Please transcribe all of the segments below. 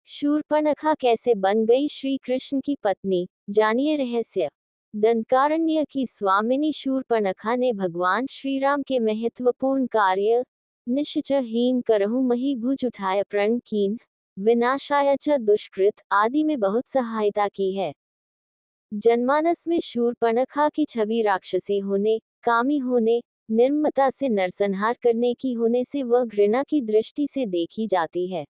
शूर्पणखा कैसे बन गई श्री कृष्ण की पत्नी, जानिए रहस्य। दंडकारण्य की स्वामिनी शूर्पणखा ने भगवान श्री राम के महत्वपूर्ण कार्य निश्चयहीन करहु मही भुज उठाय प्रण कीन विनाशाय च दुष्कृत आदि में बहुत सहायता की है। जनमानस में शूर्पणखा की छवि राक्षसी होने, कामी होने, निर्ममता से नरसंहार करने की होने से वह घृणा की दृष्टि से देखी जाती है।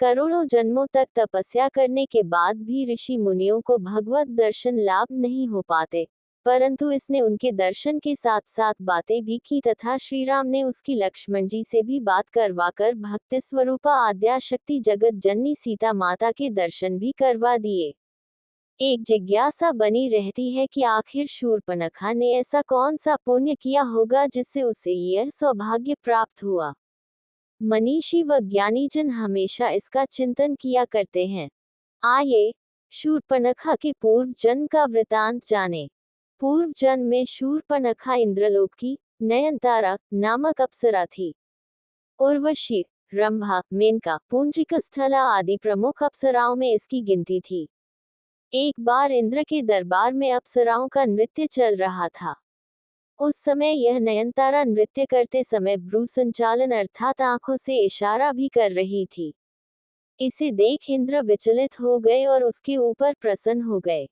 करोड़ों जन्मों तक तपस्या करने के बाद भी ऋषि मुनियों को भगवत दर्शन लाभ नहीं हो पाते, परंतु इसने उनके दर्शन के साथ साथ बातें भी की तथा श्री राम ने उसकी लक्ष्मण जी से भी बात करवाकर भक्ति स्वरूपा आद्याशक्ति जगत जननी सीता माता के दर्शन भी करवा दिए। एक जिज्ञासा बनी रहती है कि आखिर शूर्पणखा ने ऐसा कौन सा पुण्य किया होगा जिससे उसे यह सौभाग्य प्राप्त हुआ। मनीषी व ज्ञानीजन हमेशा इसका चिंतन किया करते हैं। आइए शूर्पणखा के पूर्व जन्म का वृतांत जाने। पूर्व जन्म में शूर्पणखा इंद्रलोक की नयनतारा नामक अप्सरा थी। उर्वशी, रंभा, मेनका, पुंजिक स्थला आदि प्रमुख अप्सराओं में इसकी गिनती थी। एक बार इंद्र के दरबार में अप्सराओं का नृत्य चल रहा था। उस समय यह नयनतारा नृत्य करते समय भ्रू संचालन अर्थात आंखों से इशारा भी कर रही थी। इसे देख इंद्र विचलित हो गए और उसके ऊपर प्रसन्न हो गए।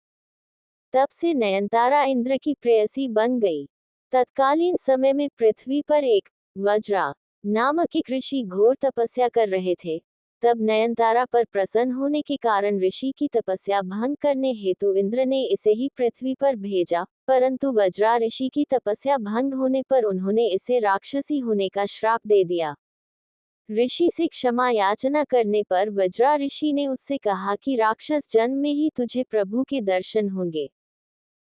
तब से नयनतारा इंद्र की प्रेयसी बन गई। तत्कालीन समय में पृथ्वी पर एक वज्रा नामक एक ऋषि घोर तपस्या कर रहे थे। तब नयनतारा पर प्रसन्न होने के कारण ऋषि की तपस्या भंग करने हेतु इंद्र ने इसे ही पृथ्वी पर भेजा, परंतु वज्रा ऋषि की तपस्या भंग होने पर उन्होंने इसे राक्षसी होने का श्राप दे दिया। ऋषि से क्षमा याचना करने पर वज्रा ऋषि ने उससे कहा कि राक्षस जन्म में ही तुझे प्रभु के दर्शन होंगे।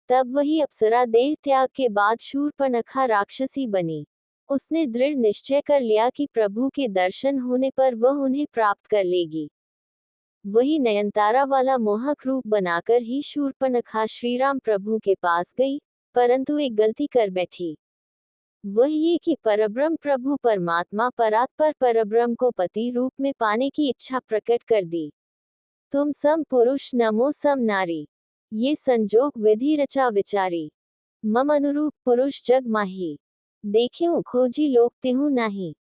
तब वही अप्सरा देह त्याग के बाद शूर्पणखा राक्षसी बनी। उसने दृढ़ निश्चय कर लिया कि प्रभु के दर्शन होने पर वह उन्हें प्राप्त कर लेगी। वही नयनतारा वाला मोहक रूप बनाकर ही शूर्पणखा श्रीराम प्रभु के पास गई, परंतु एक गलती कर बैठी। वह ये कि परब्रह्म प्रभु परमात्मा परात्पर परब्रह्म को पति रूप में पाने की इच्छा प्रकट कर दी। तुम सम पुरुष नमो सम नारी, ये संजोग विधि रचा विचारी। मम अनुरूप पुरुष जग माही, देख्यूं खोजी लोक तिहु नाही।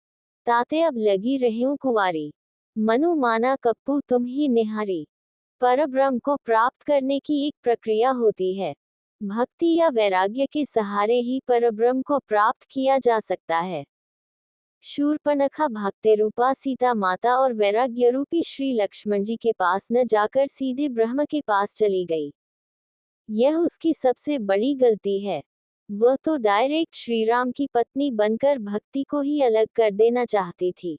ताते अब लगी रह्यूं कुंवारी, मनु माना कप्पू तुम ही निहारी। परब्रह्म को प्राप्त करने की एक प्रक्रिया होती है। भक्ति या वैराग्य के सहारे ही परब्रह्म को प्राप्त किया जा सकता है। शूर्पणखा भक्ति रूपा सीता माता और वैराग्य रूपी श्री लक्ष्मण जी के पास न जाकर सीधे ब्रह्म के पास चली गई। यह उसकी सबसे बड़ी गलती है। वह तो डायरेक्ट श्री राम की पत्नी बनकर भक्ति को ही अलग कर देना चाहती थी।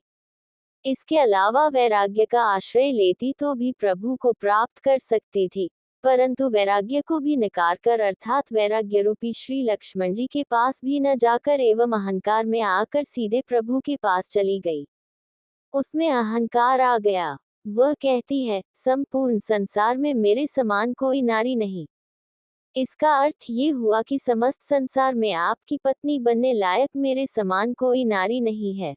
इसके अलावा वैराग्य का आश्रय लेती तो भी प्रभु को प्राप्त कर सकती थी, परंतु वैराग्य को भी नकार कर अर्थात वैराग्य रूपी श्री लक्ष्मण जी के पास भी न जाकर एवं अहंकार में आकर सीधे प्रभु के पास चली गई। उसमें अहंकार आ गया। वह कहती है, संपूर्ण संसार में मेरे समान कोई नारी नहीं। इसका अर्थ ये हुआ कि समस्त संसार में आपकी पत्नी बनने लायक मेरे समान कोई नारी नहीं है।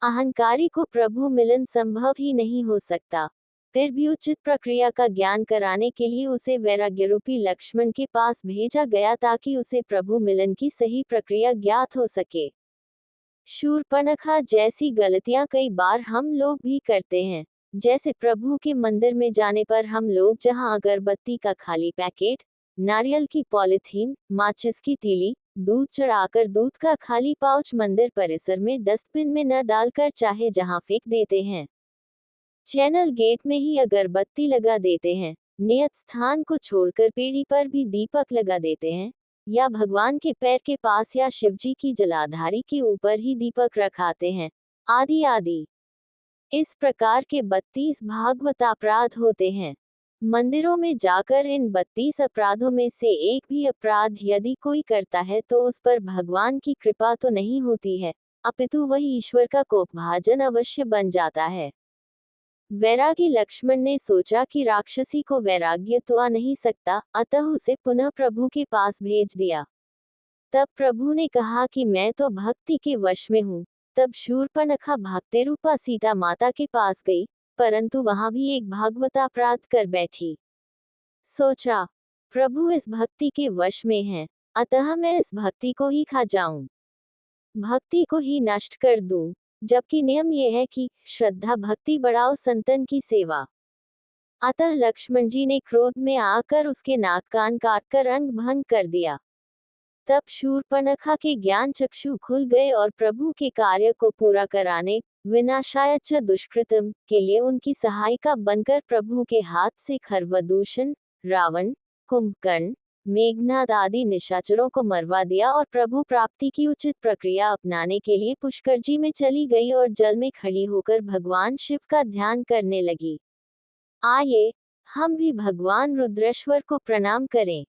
अहंकारी को प्रभु मिलन संभव ही नहीं हो सकता। फिर भी उचित प्रक्रिया का ज्ञान कराने के लिए उसे वैराग्य रूपी लक्ष्मण के पास भेजा गया ताकि उसे प्रभु मिलन की सही प्रक्रिया ज्ञात हो सके। शूर्पणखा जैसी गलतियां कई बार हम लोग भी करते हैं। जैसे प्रभु के मंदिर में जाने पर हम लोग जहां अगरबत्ती का खाली पैकेट, नारियल की पॉलिथीन, माचिस की तीली, दूध चढ़ाकर दूध का खाली पाउच मंदिर परिसर में डस्टबिन में न डालकर चाहे जहां फेंक देते हैं। चैनल गेट में ही अगरबत्ती लगा देते हैं। नियत स्थान को छोड़कर पीढ़ी पर भी दीपक लगा देते हैं, या भगवान के पैर के पास या शिवजी की जलाधारी के ऊपर ही दीपक रखाते हैं, आदि आदि। इस प्रकार के 32 भागवत अपराध होते हैं। मंदिरों में जाकर इन 32 अपराधों में से एक भी अपराध यदि कोई करता है तो उस पर भगवान की कृपा तो नहीं होती है, अपितु वह ईश्वर का कोपभाजन अवश्य बन जाता है। वैरागी लक्ष्मण ने सोचा कि राक्षसी को वैराग्य तो आ नहीं सकता, अतः उसे पुनः प्रभु के पास भेज दिया। तब प्रभु ने कहा कि मैं तो भक्ति के वश में हूँ। तब शूर्पणखा भक्ति रूपा सीता माता के पास गई, परंतु वहां भी एक भागवता अपराध कर बैठी। सोचा, प्रभु इस भक्ति के वश में हैं, अतः मैं इस भक्ति को ही खा जाऊं, भक्ति को ही नष्ट कर दूं, जबकि नियम यह है कि श्रद्धा भक्ति बढ़ाओ संतन की सेवा। अतः लक्ष्मण जी ने क्रोध में आकर उसके नाक कान काटकर अंग भंग कर दिया। तब शूर्पणखा के ज्ञान चक्षु खुल गए और प्रभु के कार्य को पूरा कराने, विनाशाय च दुष्कृतम के लिए उनकी सहायिका बनकर प्रभु के हाथ से खरवदूषण, रावण, कुंभकर्ण, मेघनाद आदि निशाचरों को मरवा दिया और प्रभु प्राप्ति की उचित प्रक्रिया अपनाने के लिए पुष्कर जी में चली गई और जल में खड़ी होकर भगवान शिव का ध्यान करने लगी। आइए, हम भी भगवान रुद्रेश्वर को प्रणाम करें।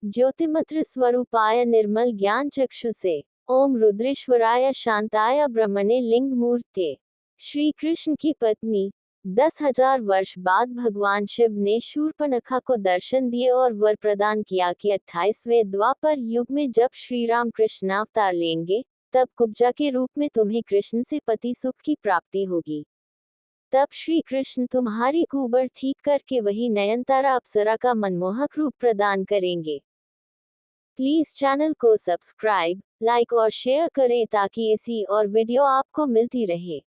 ज्योतिमत्र स्वरूपाय निर्मल ज्ञान चक्षु से, ओम रुद्रेश्वराय शांताय ब्रह्मणे लिंग मूर्ते। श्री कृष्ण की पत्नी। 10,000 वर्ष बाद भगवान शिव ने शूर्पणखा को दर्शन दिए और वर प्रदान किया कि 28वें द्वापर युग में जब श्री राम कृष्ण अवतार लेंगे, तब कुब्जा के रूप में तुम्हें कृष्ण से पति सुख की प्राप्ति होगी। तब श्री कृष्ण तुम्हारी कुबड़ ठीक करके वही नयनतारा अप्सरा का मनमोहक रूप प्रदान करेंगे। प्लीज चैनल को सब्सक्राइब, लाइक और शेयर करें ताकि ऐसी और वीडियो आपको मिलती रहे।